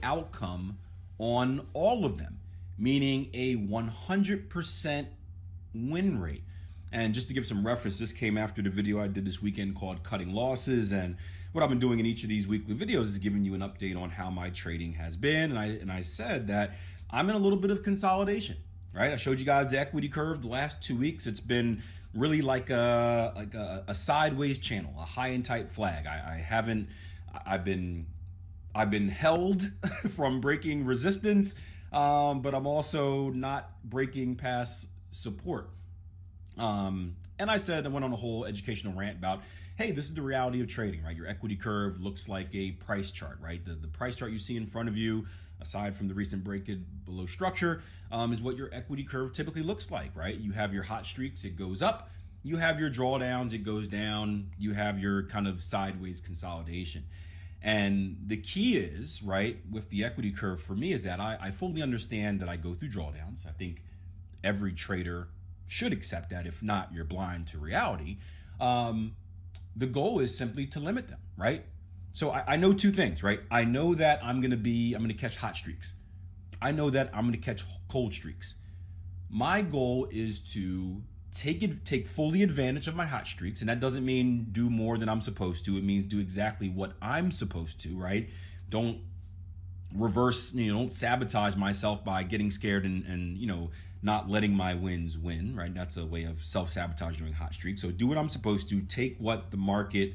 outcome on all of them, meaning a 100% win rate. And just to give some reference, this came after the video I did this weekend called Cutting Losses. And what I've been doing in each of these weekly videos is giving you an update on how my trading has been. And I said that I'm in a little bit of consolidation, right? I showed you guys the equity curve the last 2 weeks. It's been really like a sideways channel, a high and tight flag. I've been held from breaking resistance, but I'm also not breaking past support. And I said, I went on a whole educational rant about, hey, this is the reality of trading, right? Your equity curve looks like a price chart, right? The price chart you see in front of you, aside from the recent break below structure, is what your equity curve typically looks like, right? You have your hot streaks, it goes up. You have your drawdowns, it goes down. You have your kind of sideways consolidation. And the key is, right, with the equity curve for me is that I fully understand that I go through drawdowns. I think every trader should accept that. If not, you're blind to reality. The goal is simply to limit them, right? So I know two things, right? I know that I'm gonna catch hot streaks. I know that I'm gonna catch cold streaks. My goal is to take fully advantage of my hot streaks, and that doesn't mean do more than I'm supposed to. It means do exactly what I'm supposed to, right? Don't reverse, don't sabotage myself by getting scared and not letting my wins win, right? That's a way of self-sabotage during hot streaks. So do what I'm supposed to, take what the market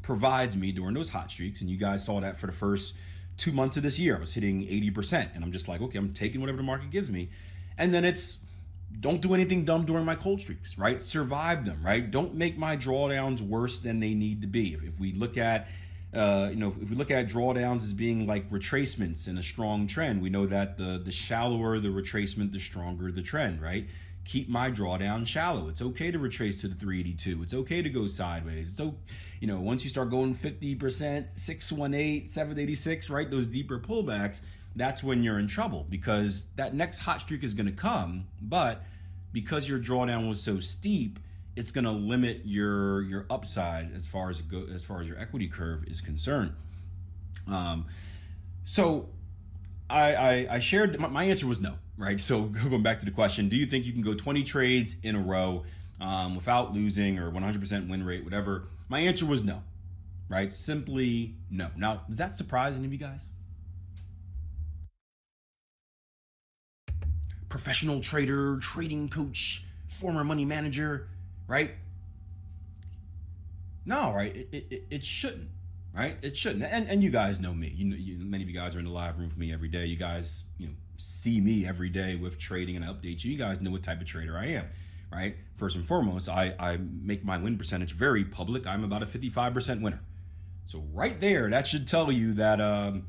provides me during those hot streaks. And you guys saw that for the first 2 months of this year. I was hitting 80%, and I'm just like, okay, I'm taking whatever the market gives me. And then it's, don't do anything dumb during my cold streaks, right? Survive them, right? Don't make my drawdowns worse than they need to be. If we look at if we look at drawdowns as being like retracements in a strong trend, we know that the shallower the retracement, the stronger the trend, right? Keep my drawdown shallow. It's okay to retrace to the 382. It's okay to go sideways. So, once you start going 50%, 618, 786, right? Those deeper pullbacks, that's when you're in trouble, because that next hot streak is going to come, but because your drawdown was so steep, it's going to limit your upside as far as your equity curve is concerned. So I shared my answer was no, right? So going back to the question, do you think you can go 20 trades in a row without losing, or 100% win rate, whatever? My answer was no, right? Simply no. Now, does that surprise any of you guys? Professional trader, trading coach, former money manager, right? No, right? It shouldn't, right? It shouldn't. And you guys know me. Many of you guys are in the live room with me every day. You guys, see me every day with trading, and I update you. You guys know what type of trader I am, right? First and foremost, I make my win percentage very public. I'm about a 55% winner. So right there, that should tell you that a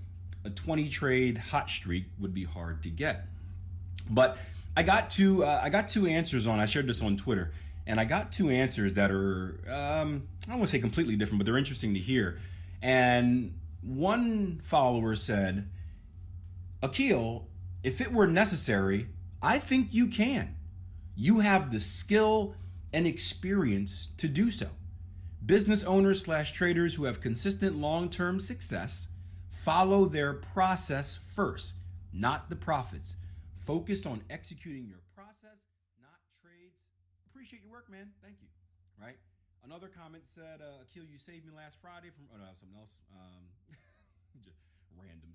20 trade hot streak would be hard to get. But I got two answers I shared this on Twitter, and I got two answers that are, I don't want to say completely different, but they're interesting to hear. And one follower said, Akil, if it were necessary, I think you can. You have the skill and experience to do so. Business owners / traders who have consistent long-term success follow their process first, not the profits. Focused on executing your process, not trades. Appreciate your work, man. Thank you. Right? Another comment said, Akil, you saved me last Friday from, oh no, something else. Just random.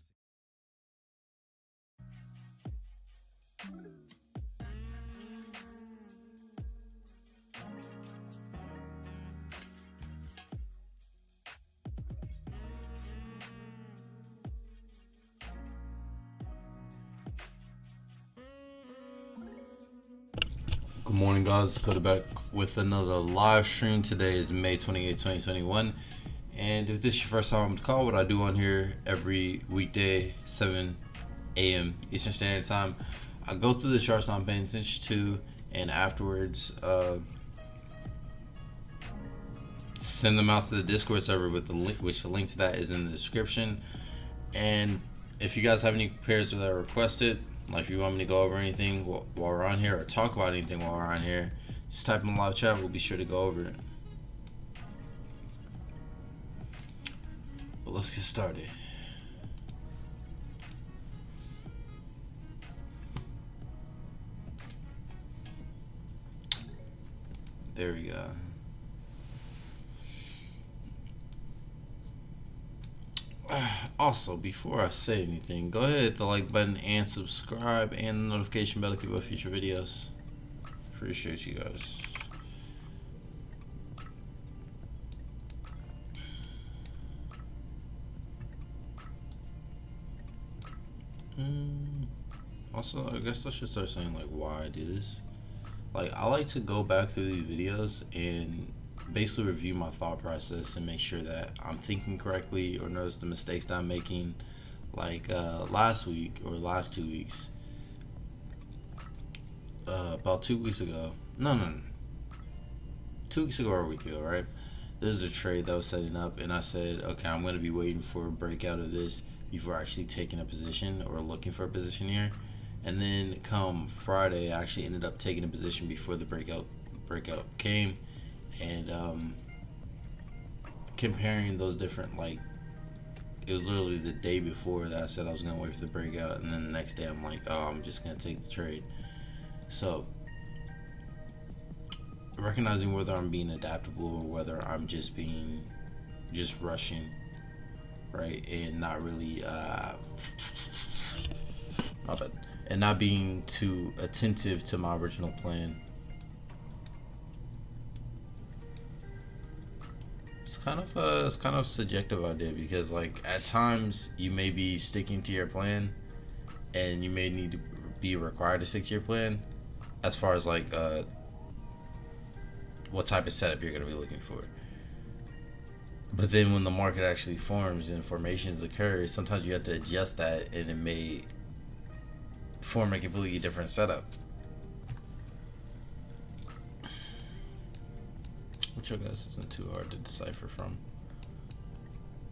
Good morning, guys. Dakota back with another live stream. Today is May 28, 2021. And if this is your first time on the call, what I do on here every weekday, 7 a.m. Eastern Standard Time, I go through the charts I'm paying attention to, and afterwards send them out to the Discord server with the link, which the link to that is in the description. And if you guys have any pairs that are requested, like if you want me to go over anything while we're on here, or talk about anything while we're on here, just type in the live chat. We'll be sure to go over it. But let's get started. There we go. Also, before I say anything, go ahead, hit the like button and subscribe and the notification bell to keep up future videos. Appreciate you guys. Also, I guess I should start saying like why I do this. Like, I like to go back through these videos and basically review my thought process and make sure that I'm thinking correctly or notice the mistakes that I'm making. Like last week or last 2 weeks, about 2 weeks ago. No. 2 weeks ago or a week ago, right? This is a trade that I was setting up, and I said, okay, I'm going to be waiting for a breakout of this before actually taking a position or looking for a position here. And then come Friday, I actually ended up taking a position before the breakout came, and comparing those different, like, it was literally the day before that I said I was gonna wait for the breakout, and then the next day I'm like, oh, I'm just gonna take the trade. So recognizing whether I'm being adaptable or whether I'm just rushing, right, and not really my bad, and not being too attentive to my original plan. It's kind of a subjective idea, because like at times you may be sticking to your plan and you may need to be required to stick to your plan as far as like what type of setup you're going to be looking for. But then when the market actually forms and formations occur, sometimes you have to adjust that, and it may form a completely different setup, which I guess isn't too hard to decipher from.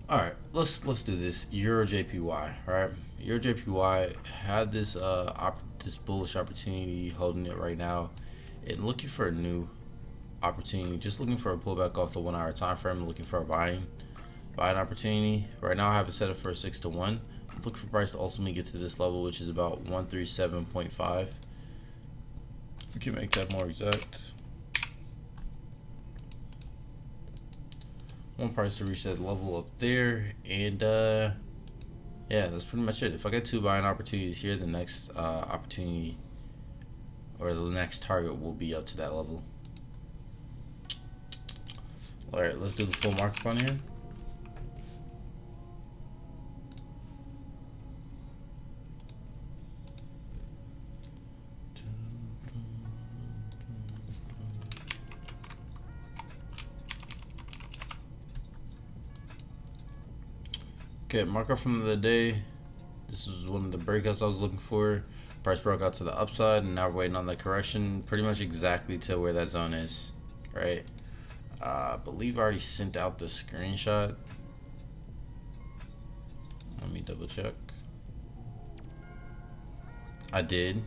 All right, let's do this. EURJPY, right? EURJPY had this this bullish opportunity, holding it right now, and looking for a new opportunity. Just looking for a pullback off the 1 hour time frame, looking for a buying opportunity. Right now, I have it set up for a 6 to 1. I'm looking for price to ultimately get to this level, which is about 137.5. We can make that more exact. One price to reach that level up there, and yeah, that's pretty much it. If I get 2 buying opportunities here, the next opportunity or the next target will be up to that level. All right, let's do the full market on here. Okay, markup from the day. This was one of the breakouts I was looking for. Price broke out to the upside, and now we're waiting on the correction, pretty much exactly to where that zone is, right? I believe I already sent out the screenshot. Let me double check. I did.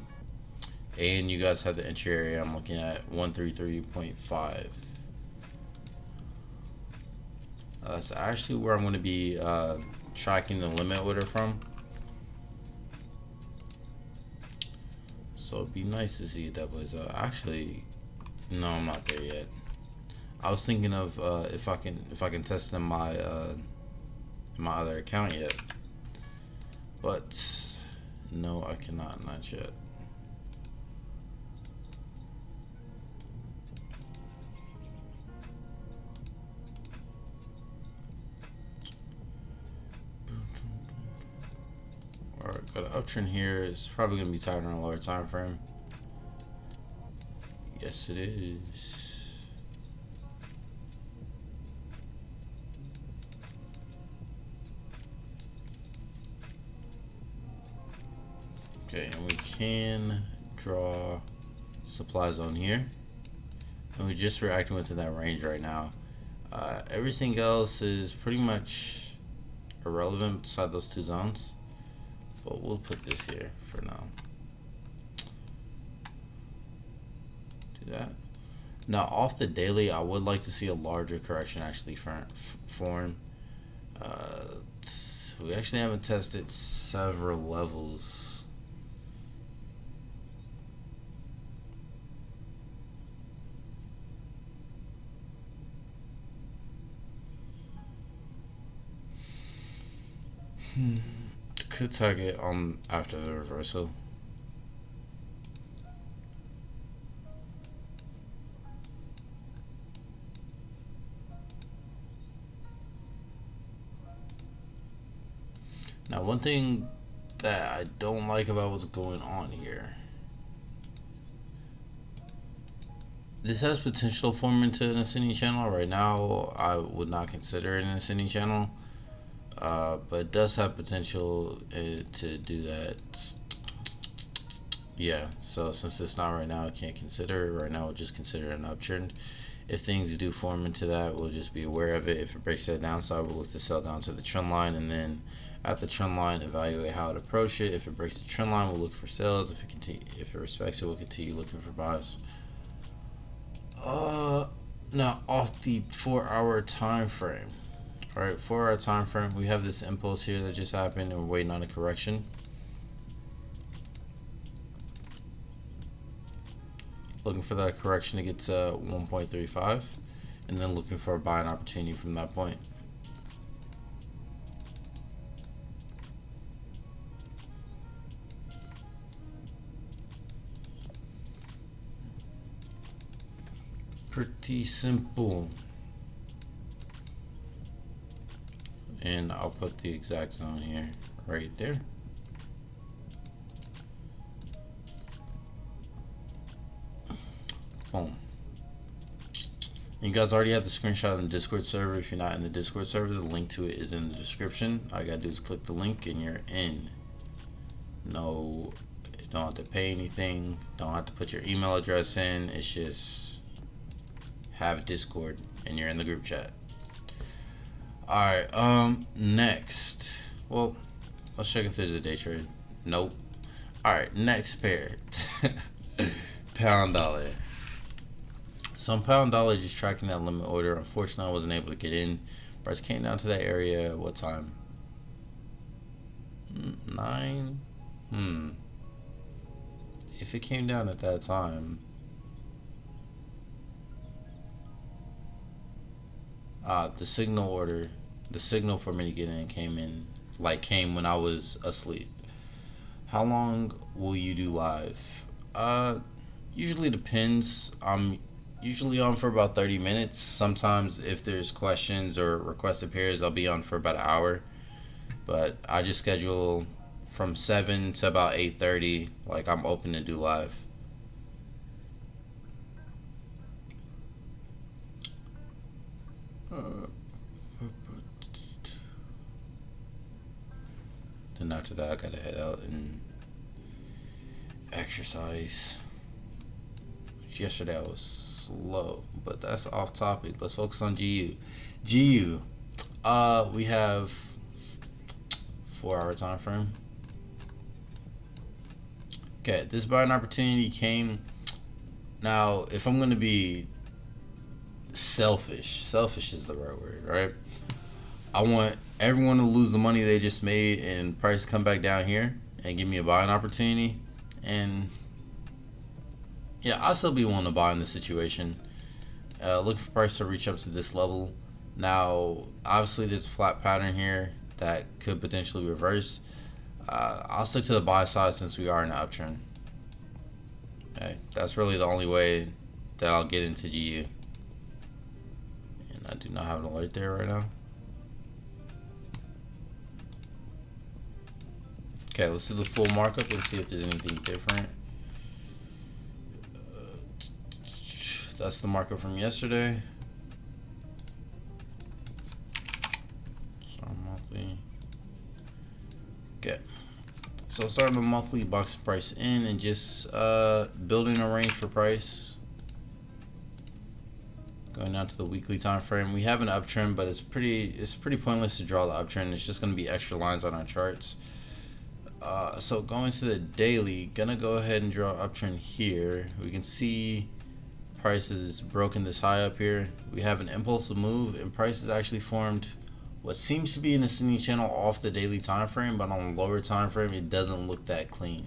And you guys have the entry area. I'm looking at 133.5. That's actually where I'm going to be tracking the limit order from. So it'd be nice to see if that plays out. Actually, no, I'm not there yet. I was thinking of if I can test in my other account yet, but no, I cannot, not yet. All right, got an uptrend here. It's probably gonna be tighter on a lower time frame. Yes, it is. Okay, and we can draw supply zone here, and we're just reacting within that range right now. Everything else is pretty much irrelevant beside those 2 zones, but we'll put this here for now. Do that. Now off the daily, I would like to see a larger correction actually form. We actually haven't tested several levels. Could target on after the reversal. Now, one thing that I don't like about what's going on here, this has potential to form into an ascending channel. Right now, I would not consider it an ascending channel, but it does have potential to do that. Yeah, so since it's not right now, I can't consider it. Right now, we'll just consider it an uptrend. If things do form into that, we'll just be aware of it. If it breaks that downside, we'll look to sell down to the trend line, and then at the trend line, evaluate how to approach it. If it breaks the trend line, we'll look for sales. If it respects it, we'll continue looking for buys. Now off the 4-hour time frame. All right, 4-hour time frame. We have this impulse here that just happened, and we're waiting on a correction. Looking for that correction to get to 1.35, and then looking for a buying opportunity from that point. Pretty simple. And I'll put the exact zone here, right there. Boom. You guys already have the screenshot in the Discord server. If you're not in the Discord server, the link to it is in the description. All you gotta do is click the link and you're in. No, you don't have to pay anything. Don't have to put your email address in. It's just have Discord and you're in the group chat. Alright, next. Well, let's check if there's a day trade. Nope. Alright, next pair. Pound dollar. So I'm pound dollar just tracking that limit order. Unfortunately, I wasn't able to get in. Price came down to that area. What time? 9? If it came down at that time, the signal order, the signal for me to get in came when I was asleep. How long will you do live? Usually depends. I'm usually on for about 30 minutes. Sometimes if there's questions or requested pairs, I'll be on for about an hour. But I just schedule from 7 to about 8:30. Like, I'm open to do live. Then after that, I gotta head out and exercise. Yesterday I was slow, but that's off topic. Let's focus on GU. GU, we have 4-hour time frame. Okay, this buying opportunity came. Now, if I'm gonna be selfish is the right word, right? I want everyone to lose the money they just made and price come back down here and give me a buying opportunity. And yeah, I'll still be willing to buy in this situation. Looking for price to reach up to this level. Now, obviously there's a flat pattern here that could potentially reverse. I'll stick to the buy side since we are in an uptrend. Okay, that's really the only way that I'll get into GU. And I do not have an alert there right now. Okay, let's do the full markup. Let's see if there's anything different. That's the markup from yesterday. Start monthly. Okay. So starting the monthly, boxing price in and just building a range for price. Going down to the weekly time frame. We have an uptrend, but it's pretty pointless to draw the uptrend. It's just going to be extra lines on our charts. So going to the daily, gonna go ahead and draw uptrend here. We can see price is broken this high up here. We have an impulsive move, and price has actually formed what seems to be an ascending channel off the daily time frame, but on the lower time frame, it doesn't look that clean.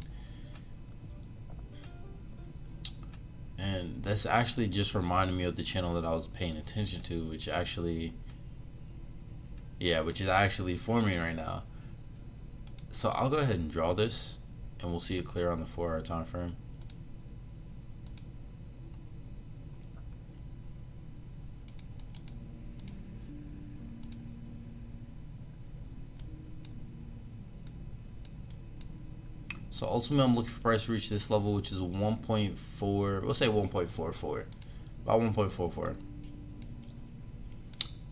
And that's actually just reminded me of the channel that I was paying attention to, which is actually forming right now. So I'll go ahead and draw this, and we'll see it clear on the 4-hour time frame. So ultimately, I'm looking for price to reach this level, which is 1.4. We'll say 1.44, about 1.44.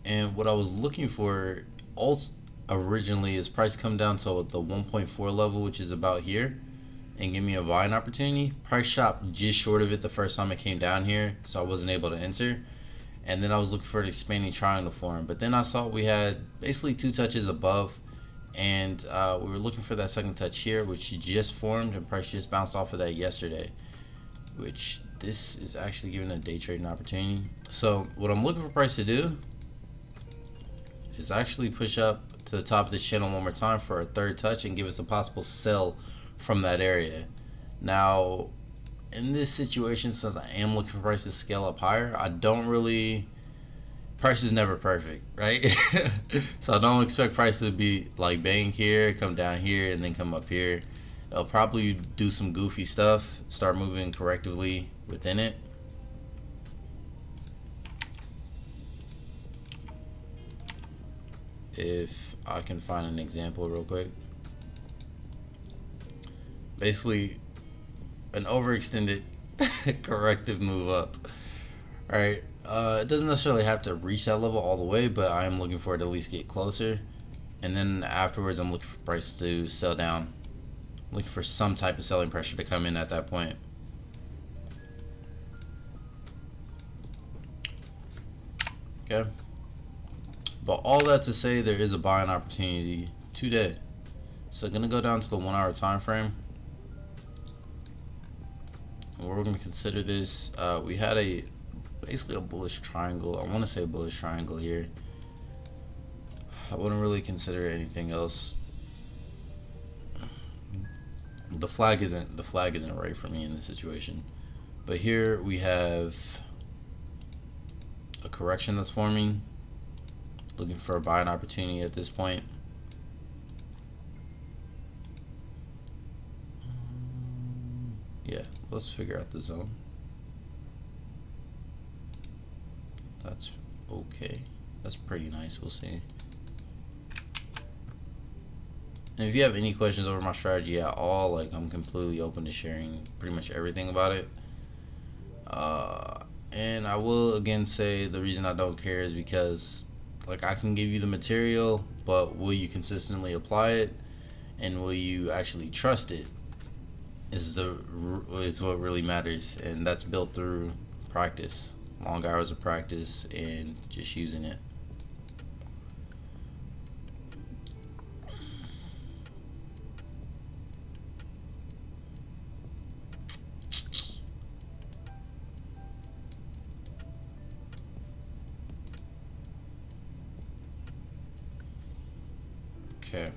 And what I was looking for originally is price come down to the 1.4 level, which is about here, and give me a buying opportunity. Price shot just short of it the first time it came down here, so I wasn't able to enter. And then I was looking for an expanding triangle form, but then I saw we had basically 2 touches above, and we were looking for that second touch here, which just formed, and price just bounced off of that yesterday, which this is actually giving a day trading opportunity. So what I'm looking for price to do is actually push up to the top of this channel one more time for a third touch and give us a possible sell from that area. Now, in this situation, since I am looking for price to scale up higher, I don't really, price is never perfect, right? So I don't expect price to be like bang here, come down here, and then come up here. It'll probably do some goofy stuff, start moving correctively within it. If I can find an example real quick. Basically, an overextended corrective move up. All right, it doesn't necessarily have to reach that level all the way, but I am looking for it to at least get closer. And then afterwards, I'm looking for price to sell down. I'm looking for some type of selling pressure to come in at that point. Okay. But all that to say, there is a buying opportunity today. So gonna go down to the 1-hour time frame. And we're gonna consider this. We had basically a bullish triangle. I want to say bullish triangle here. I wouldn't really consider anything else. The flag isn't right for me in this situation. But here we have a correction that's forming. Looking for a buying opportunity at this point. Yeah, let's figure out the zone. That's okay. That's pretty nice. We'll see. And if you have any questions over my strategy at all, like, I'm completely open to sharing pretty much everything about it. And I will again say the reason I don't care is because, like, I can give you the material, but will you consistently apply it, and will you actually trust it? Is what really matters, and that's built through practice, long hours of practice, and just using it. Okay,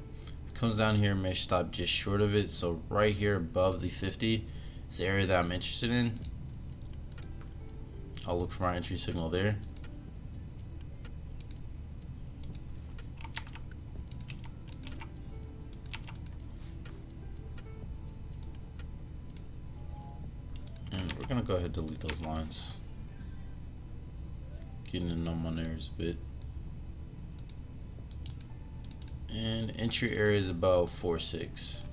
comes down here, may stop just short of it. So right here above the 50 is the area that I'm interested in. I'll look for my entry signal there. And we're gonna go ahead and delete those lines. Getting the numb on there is a bit. And entry area is about 4.6.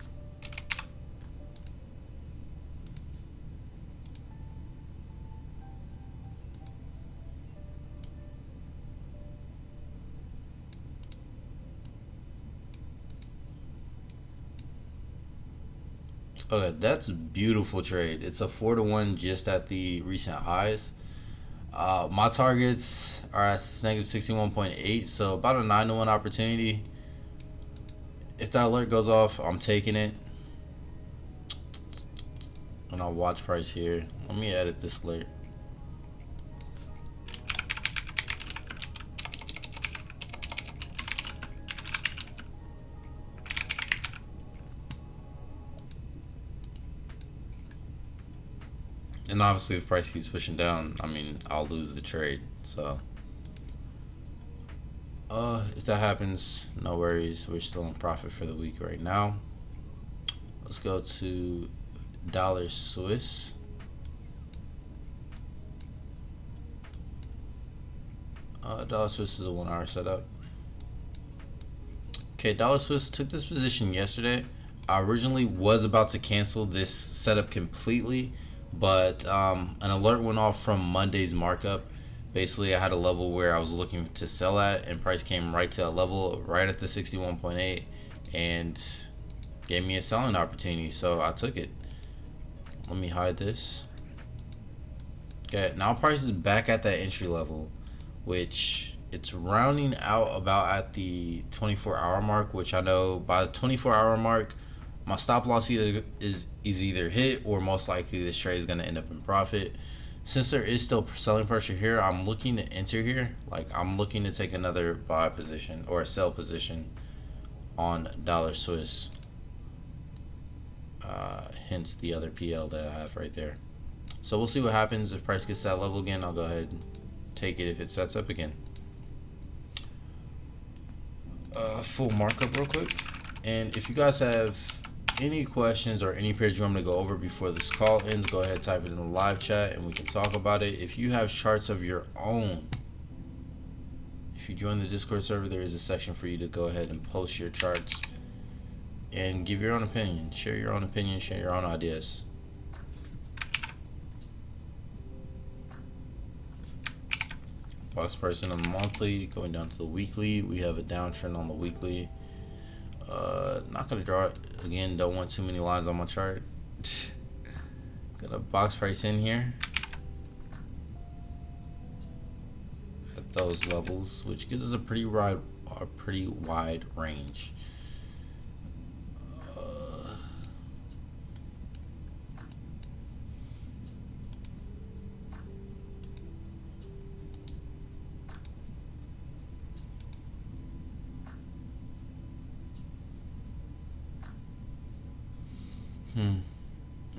Okay, that's a beautiful trade. It's a 4-to-1 just at the recent highs. My targets are at negative 61.8, so about a 9-to-1 opportunity. If that alert goes off, I'm taking it. And I'll watch price here. Let me edit this alert. And obviously, if price keeps pushing down, I mean, I'll lose the trade. So If that happens, no worries. We're still in profit for the week right now. Let's go to dollar Swiss. Dollar Swiss is a 1 hour setup. Okay, dollar Swiss took this position yesterday. I originally was about to cancel this setup completely, but an alert went off from Monday's markup. Basically, I had a level where I was looking to sell at, and price came right to that level, right at the 61.8, and gave me a selling opportunity, so I took it. Let me hide this. Okay, now price is back at that entry level, which it's rounding out about at the 24-hour mark, which I know by the 24-hour mark, my stop loss is either hit, or most likely this trade is going to end up in profit. Since there is still selling pressure here, I'm looking to enter here. Like, I'm looking to take another buy position or a sell position on dollar Swiss. Hence the other PL that I have right there. So we'll see what happens. If price gets to that level again, I'll go ahead and take it if it sets up again. Full markup real quick. And if you guys have any questions or any pairs you want me to go over before this call ends, go ahead, type it in the live chat and we can talk about it. If you have charts of your own, if you join the Discord server, there is a section for you to go ahead and post your charts and give your own opinion. Share your own opinion, share your own ideas. Box pricing on the monthly, going down to the weekly. We have a downtrend on the weekly. Not gonna draw it again. Don't want too many lines on my chart. Gonna box price in here at those levels, which gives us a pretty wide range.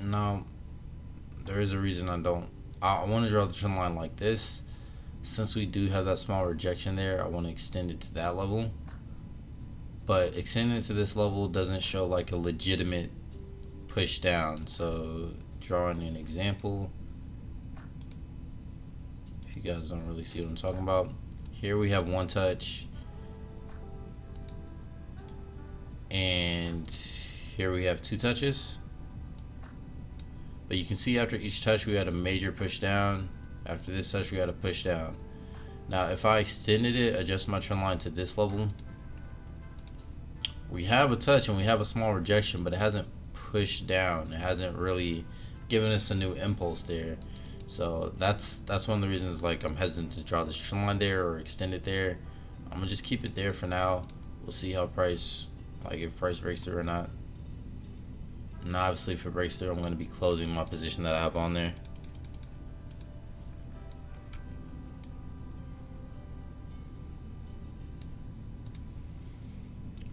Now, there is a reason I want to draw the trend line like this. Since we do have that small rejection there, I want to extend it to that level. But extending it to this level doesn't show like a legitimate push down. So, drawing an example, if you guys don't really see what I'm talking about, here we have one touch, and here we have two touches. But you can see after each touch we had a major push down. After this touch we had a push down. Now if I extended it, adjust my trend line to this level, we have a touch and we have a small rejection, but it hasn't pushed down. It hasn't really given us a new impulse there. So that's one of the reasons like I'm hesitant to draw this trend line there or extend it there. I'm gonna just keep it there for now. We'll see how price, like if price breaks through or not. And obviously if it breaks through, I'm going to be closing my position that I have on there.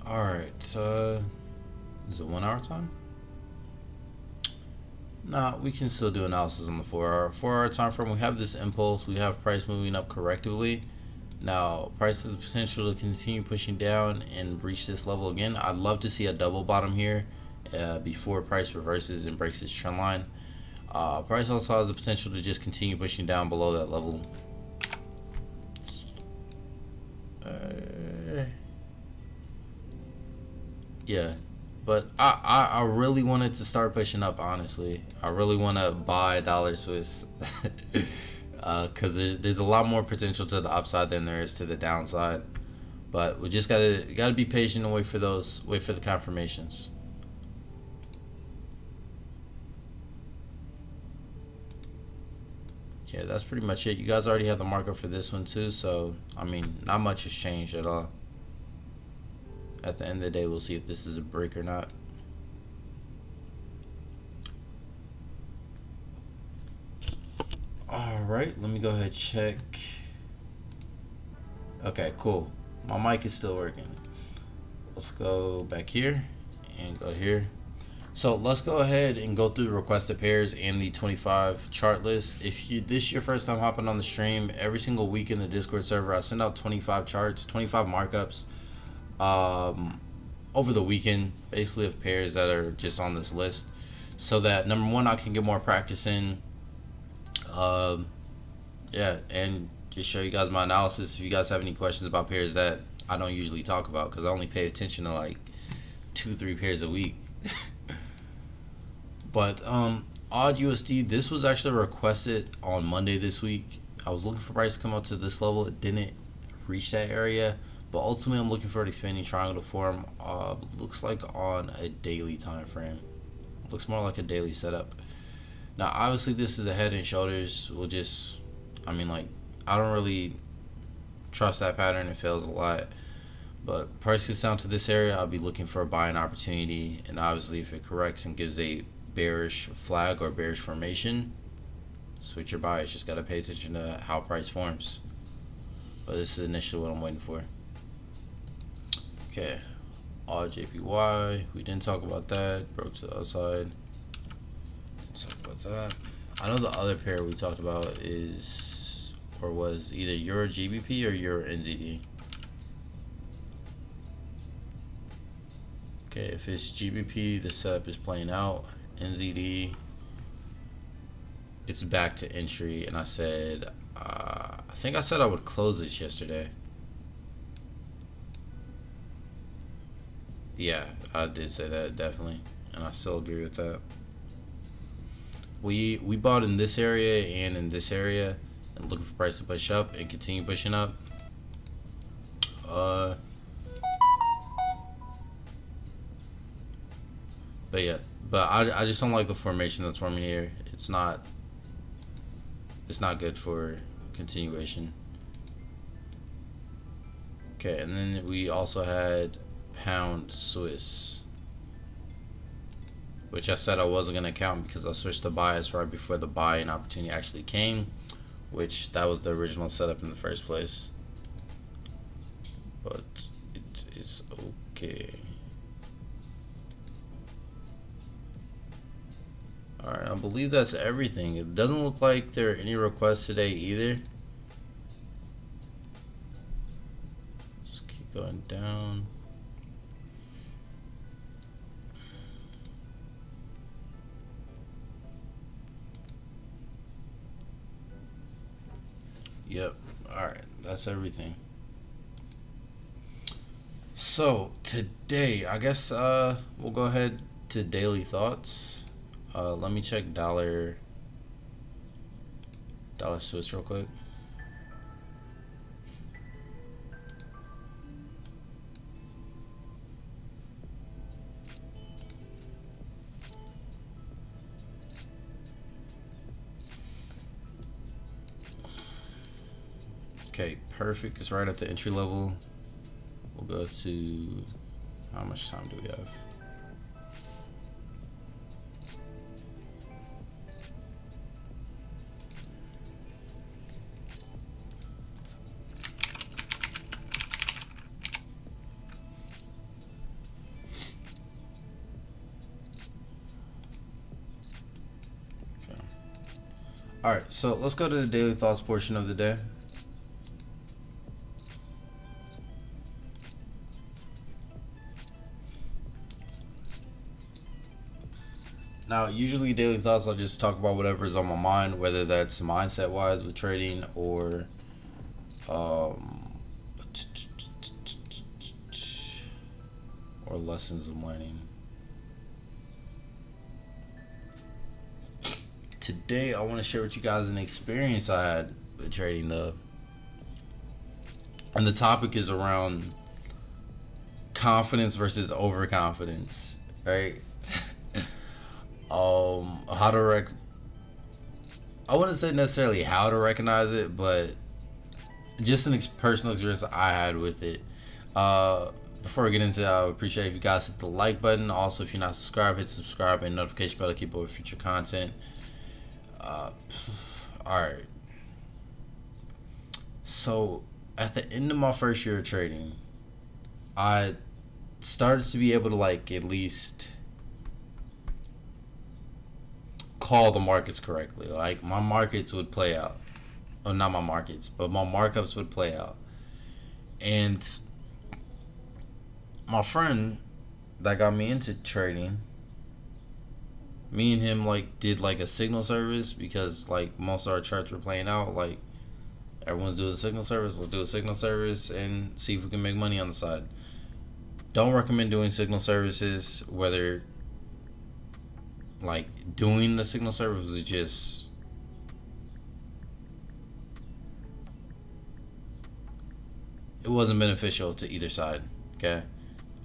Alright, is it 1 hour time? Nah, we can still do analysis on the 4 hour. 4 hour time frame, we have this impulse, we have price moving up correctively. Now, price has the potential to continue pushing down and reach this level again. I'd love to see a double bottom here before price reverses and breaks its trend line. Price also has the potential to just continue pushing down below that level. Yeah, but I really wanted to start pushing up, honestly. I really want to buy dollar Swiss because there's a lot more potential to the upside than there is to the downside. But we just gotta be patient and wait for the confirmations. Yeah, that's pretty much it. You guys already have the markup for this one too, so I mean, not much has changed at all. At the end of the day, we'll see if this is a break or not. All right, let me go ahead and check. Okay, cool. My mic is still working. Let's go back here and go here. So let's go ahead and go through the requested pairs and the 25 chart list. If this is your first time hopping on the stream, every single week in the Discord server, I send out 25 charts, 25 markups over the weekend, basically of pairs that are just on this list, so that number one, I can get more practice in, yeah, and just show you guys my analysis. If you guys have any questions about pairs that I don't usually talk about, because I only pay attention to like 2-3 pairs a week. But odd USD, this was actually requested on Monday this week. I was looking for price to come up to this level. It didn't reach that area, but ultimately I'm looking for an expanding triangle to form. Looks like on a daily time frame. Looks more like a daily setup. Now obviously this is a head and shoulders. We'll just, I mean, like, I don't really trust that pattern. It fails a lot. But price gets down to this area, I'll be looking for a buying opportunity. And obviously if it corrects and gives a bearish flag or bearish formation, switch your bias. Just got to pay attention to how price forms. But this is initially what I'm waiting for. Okay, EURJPY, we didn't talk about that. Broke to the outside. Didn't talk about that. I know the other pair we talked about is, or was, either EURGBP or EURNZD. Okay, if it's GBP, the setup is playing out. NZD, it's back to entry, and I said, I think I said I would close this yesterday. Yeah, I did say that, definitely, and I still agree with that. We bought in this area and in this area, and looking for price to push up and continue pushing up. But yeah, but I just don't like the formation that's forming here. It's not good for continuation. Okay, and then we also had pound Swiss, which I said I wasn't gonna count because I switched the bias right before the buying opportunity actually came, which that was the original setup in the first place. But it is okay. Alright, I believe that's everything. It doesn't look like there are any requests today either. Let's keep going down. Yep. Alright, that's everything. So today, I guess we'll go ahead to daily thoughts. Let me check dollar Swiss real quick. Okay, perfect. It's right at the entry level. We'll go to, how much time do we have? Alright, so let's go to the daily thoughts portion of the day. Now, usually daily thoughts, I'll just talk about whatever's on my mind, whether that's mindset wise with trading or lessons I'm learning. Today, I want to share with you guys an experience I had with trading, though. And the topic is around confidence versus overconfidence, right? How to I wouldn't say necessarily how to recognize it, but just an personal experience I had with it. Before we get into it, I would appreciate if you guys hit the like button. Also, if you're not subscribed, hit subscribe and notification bell to keep up with future content. Alright. So, at the end of my first year of trading, I started to be able to, like, at least call the markets correctly. Like, my markets would play out. Well, not my markets, but my markups would play out. And my friend that got me into trading, me and him like did like a signal service, because like most of our charts were playing out. Like, everyone's doing a signal service, let's do a signal service and see if we can make money on the side. Don't recommend doing signal services. Whether like doing the signal service is just, it wasn't beneficial to either side. Okay.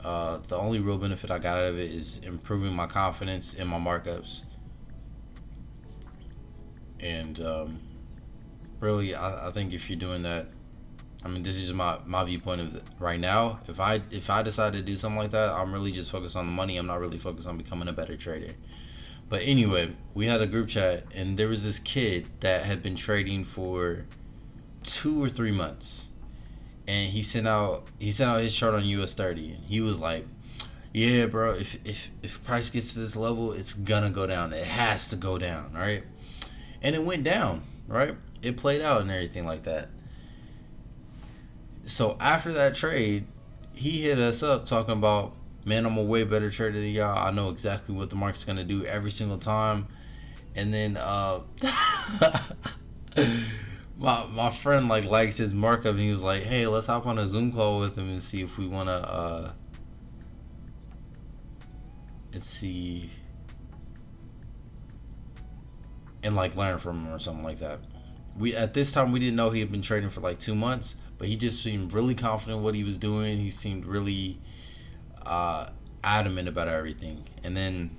The only real benefit I got out of it is improving my confidence in my markups. And really, I think if you're doing that, I mean, this is my viewpoint of it right now. If I decide to do something like that, I'm really just focused on the money. I'm not really focused on becoming a better trader. But anyway, we had a group chat, and there was this kid that had been trading for 2 or 3 months. And he sent out his chart on US30, and he was like, "Yeah, bro, if price gets to this level, it's gonna go down. It has to go down, right?" And it went down, right? It played out and everything like that. So after that trade, he hit us up talking about, "Man, I'm a way better trader than y'all. I know exactly what the market's gonna do every single time." And then my friend like liked his markup, and he was like, "Hey, let's hop on a Zoom call with him and see if we wanna let's see, and like learn from him or something like that." We at this time we didn't know he had been trading for like 2 months, but he just seemed really confident in what he was doing. He seemed really adamant about everything. And then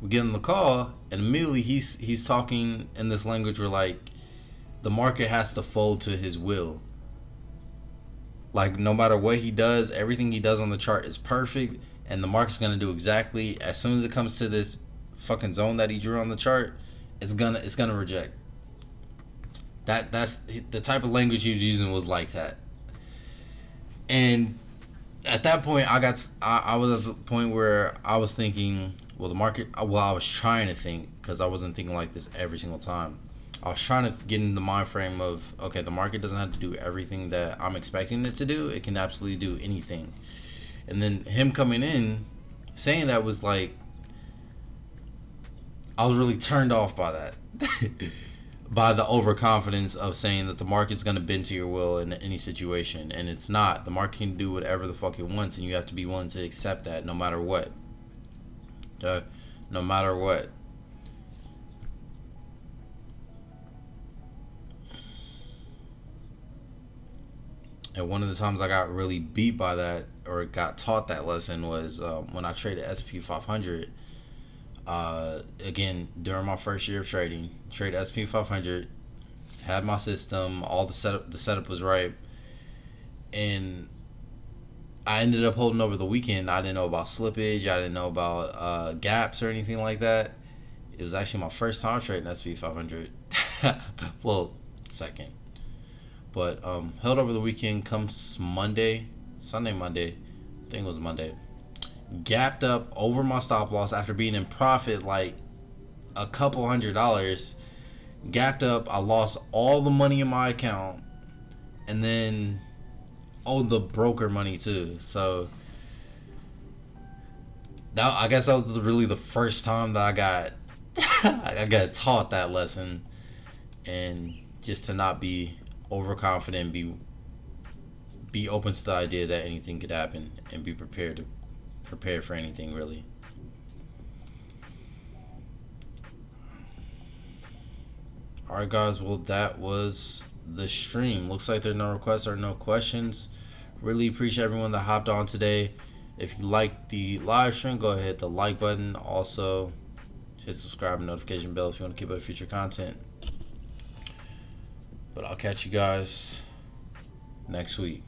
we get on the call, and immediately he's talking in this language where like the market has to fold to his will. Like, no matter what he does, everything he does on the chart is perfect, and the market's gonna do exactly, as soon as it comes to this fucking zone that he drew on the chart, it's gonna reject. That's the type of language he was using, was like that. And at that point, I was at the point where I was thinking, well, the market, well, I was trying to think, because I wasn't thinking like this every single time. I was trying to get in the mind frame of, okay, the market doesn't have to do everything that I'm expecting it to do. It can absolutely do anything. And then him coming in saying that was like, I was really turned off by that. By the overconfidence of saying that the market's going to bend to your will in any situation. And it's not. The market can do whatever the fuck it wants, and you have to be willing to accept that no matter what. No matter what. And one of the times I got really beat by that, or got taught that lesson, was when I traded SP 500. Again, during my first year of trading, trade SP 500, had my system, all the setup was right, and I ended up holding over the weekend. I didn't know about slippage, I didn't know about gaps or anything like that. It was actually my first time trading SP 500. Well, second. But held over the weekend. Comes Sunday, Monday, I think it was Monday, gapped up over my stop loss after being in profit like a couple $100. Gapped up, I lost all the money in my account, and then owed the broker money too. So that, I guess that was really the first time that I got taught that lesson, and just to not be overconfident, be open to the idea that anything could happen, and be prepared for anything, really. Alright guys, well, that was the stream. Looks like there are no requests or no questions. Really appreciate everyone that hopped on today. If you like the live stream, go ahead, hit the like button. Also, hit subscribe and notification bell if you want to keep up future content. But I'll catch you guys next week.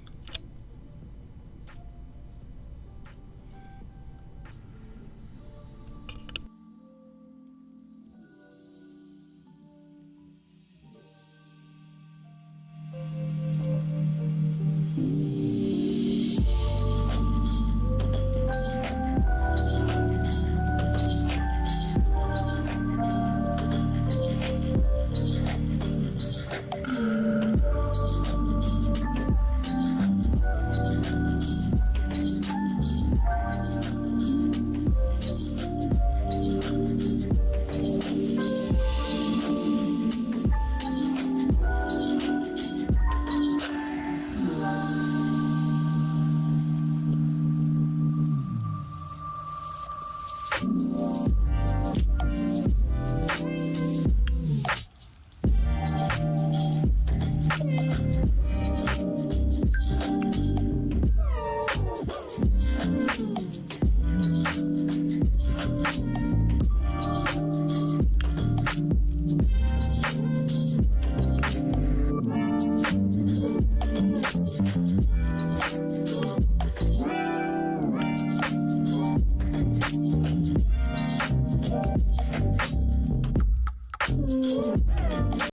Peace.